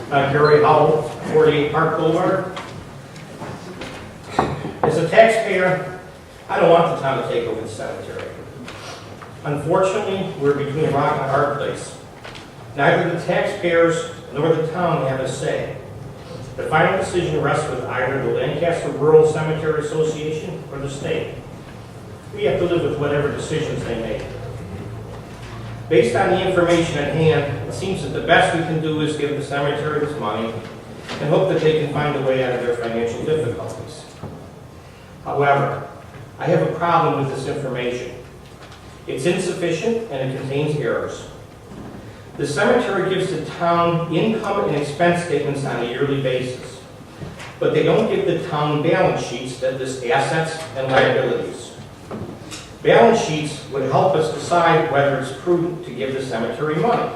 Gary Howell, 48 Park Boulevard. As a taxpayer, I don't want the town to take over the cemetery. Unfortunately, we're between a rock and a hard place. Neither the taxpayers nor the town have a say. The final decision rests with either the Lancaster Rural Cemetery Association or the state. We have to live with whatever decisions they make. Based on the information at hand, it seems that the best we can do is give the cemetery this money and hope that they can find a way out of their financial difficulties. However, I have a problem with this information. It's insufficient and it contains errors. The cemetery gives the town income and expense statements on a yearly basis, but they don't give the town balance sheets that list assets and liabilities. Balance sheets would help us decide whether it's prudent to give the cemetery money.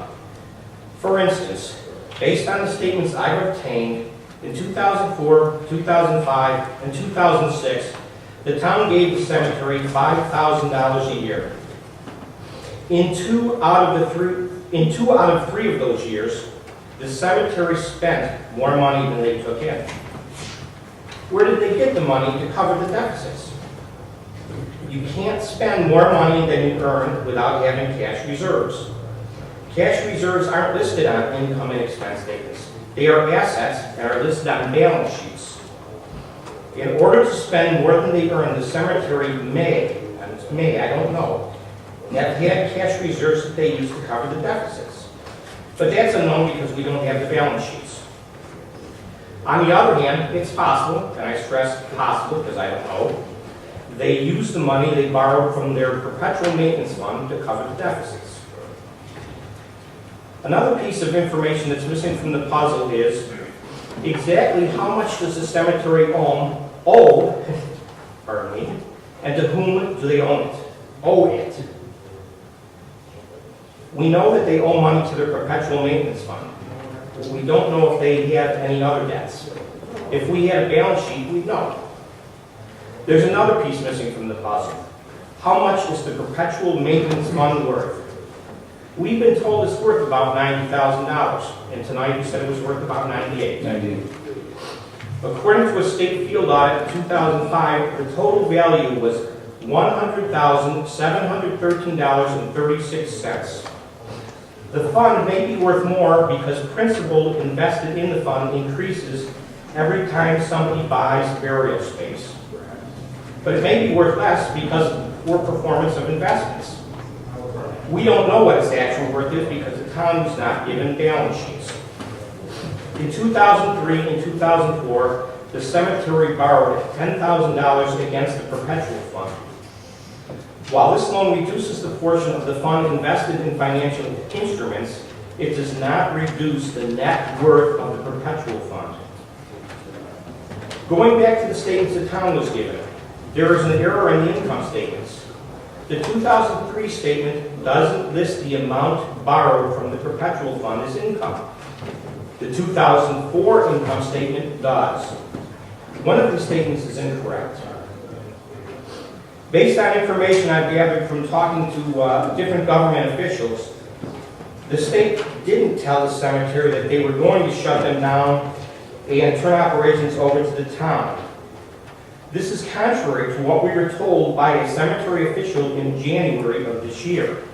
For instance, based on the statements I've obtained, in 2004, 2005, and 2006, the town gave the cemetery $5,000 a year. In two out of three of those years, the cemetery spent more money than they took in. Where did they get the money to cover the deficits? You can't spend more money than you earn without having cash reserves. Cash reserves aren't listed on income and expense statements. They are assets and are listed on balance sheets. In order to spend more than they earn, the cemetery may, I don't know, have had cash reserves that they use to cover the deficits. But that's unknown because we don't have the balance sheets. On the other hand, it's possible, and I stress possible because I don't know, they use the money they borrowed from their perpetual maintenance fund to cover the deficits. Another piece of information that's missing from the puzzle is exactly how much does the cemetery owe, and to whom do they owe it? We know that they owe money to their perpetual maintenance fund. We don't know if they have any other debts. If we had a balance sheet, we'd know. There's another piece missing from the puzzle. How much is the perpetual maintenance fund worth? We've been told it's worth about $90,000, and tonight you said it was worth about $98,000. According to a state field audit in 2005, the total value was $100,713.36. The fund may be worth more because principal invested in the fund increases every time somebody buys burial space. But it may be worth less because of the poor performance of investments. We don't know what its actual worth is because the town was not given balance sheets. In 2003 and 2004, the cemetery borrowed $10,000 against the perpetual fund. While this loan reduces the portion of the fund invested in financial instruments, it does not reduce the net worth of the perpetual fund. Going back to the statements the town was given, there is an error in the income statements. The 2003 statement doesn't list the amount borrowed from the perpetual fund as income. The 2004 income statement does. One of these statements is incorrect. Based on information I've gathered from talking to different government officials, the state didn't tell the cemetery that they were going to shut them down and turn operations over to the town. This is contrary to what we were told by a cemetery official in January of this year.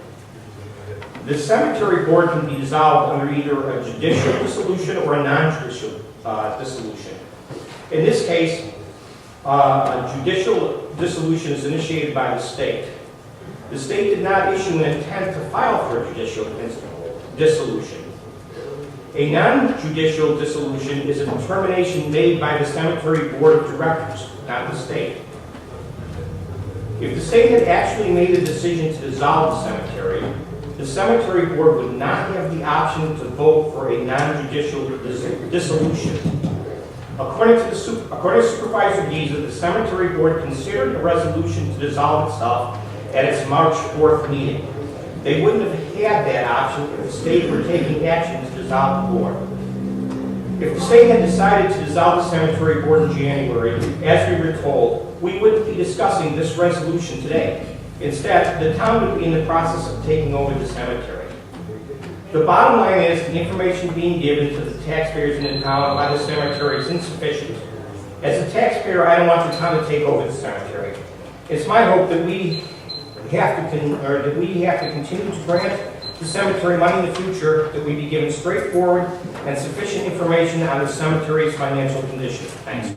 The cemetery board can be dissolved under either a judicial dissolution or a non-judicial dissolution. In this case, a judicial dissolution is initiated by the state. The state did not issue an intent to file for a judicial dissolution. A non-judicial dissolution is a determination made by the cemetery board of directors, not the state. If the state had actually made a decision to dissolve the cemetery board would not have the option to vote for a non-judicial dissolution. According to Supervisor Giza, the cemetery board considered a resolution to dissolve itself at its March 4th meeting. They wouldn't have had that option if the state were taking action to dissolve the board. If the state had decided to dissolve the cemetery board in January, as we were told, we wouldn't be discussing this resolution today. Instead, the town would be in the process of taking over the cemetery. The bottom line is the information being given to the taxpayers in the town by the cemetery is insufficient. As a taxpayer, I don't want the town to take over the cemetery. It's my hope that we have to continue to grant the cemetery money in the future, that we be given straightforward and sufficient information on the cemetery's financial condition. Thanks.